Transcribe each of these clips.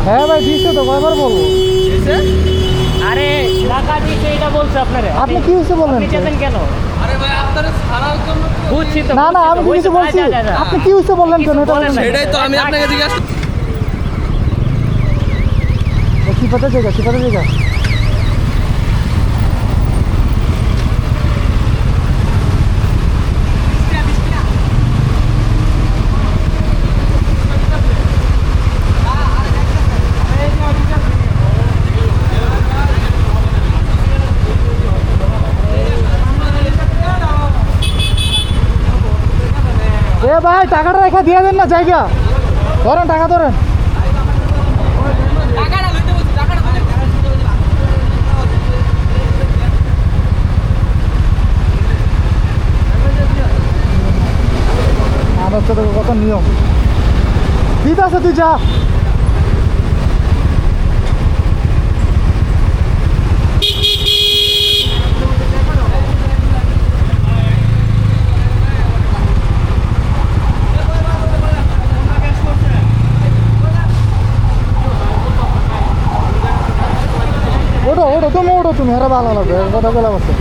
হ্যাঁ ভাই দিচ্ছে তো, কয়বার বলবো? দিছে? আরে টাকা দিতে এটা বলছে আপনারে। আপনি কি হচ্ছে বললেন? আপনি চেতেন কেন? আরে ভাই আপনারা ছাড়ার জন্য বুঝছি তো। না না, বুঝছি আমি তো, কিছু বুঝছি তো। বলছি? যা, যা, যা। আপনি কি হচ্ছে বললেন কেন? কিছু এটা বলেন বলেন। নাই। সেটাই তো আমি আপনাকে জিজ্ঞাসা কি পাতা জায়গা, কি পাতা জায়গা? এ ভাই টাকাটা রেখা দিয়ে দেন না, জায়গা ধরেন, টাকা ধরেন। আমার তো কত নিয়ম দিতে আছে, তুই যা। ওটো ওটো তুমি, ওটো তুমি, হেরা ভালো লাগবে কথা বলা বসে।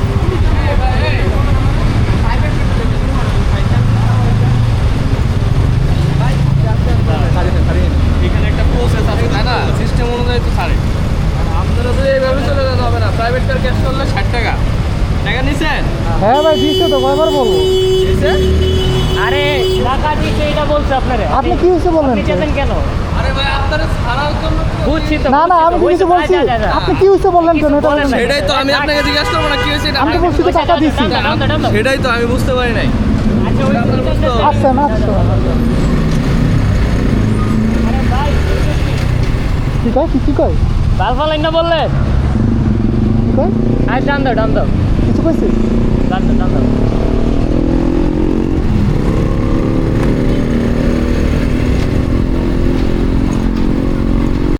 এখানে একটা প্রসেস আছে তাই না, সিস্টেম অনুযায়ী তো ছাড়ে। আপনারা তো এইভাবে চলে যেতে হবে না, প্রাইভেট কার ক্যাশ করলে 60 টাকা। টাকা নিছেন? হ্যাঁ ভাই দিচ্ছে তো, কয়বার বলবো? দিছে? আরে টাকা দিতে এটা বলছে আপনারে। আপনি কি হচ্ছে বললেন? আপনি চেতেন কেন? আরে ভাই আপনারা ছাড়ার জন্য বুঝছি তো। না না, বুঝছি আমি তো, কিছু বলছি? যা, যা, যা। আপনি কি হচ্ছে বললেন কেন? কিছু এটা বলেন বলেন। নাই। সেটাই তো আমি আপনাকে জিজ্ঞাসা করবো না কি হয়েছে আমি তো বলছি তো টাকা দিচ্ছি। সেটাই তো আমি বুঝতে পারি নাই। আচ্ছা, ওই আপনার বুঝতে হবে। আচ্ছা না, আচ্ছা আরে ভাই, কি কয়, কি কয়, বাল ফালাইন না বললেন? কি কয়? আয় ডান দাও, ডান দাও, কিছু কইছি? ডান দাও, ডান দাও।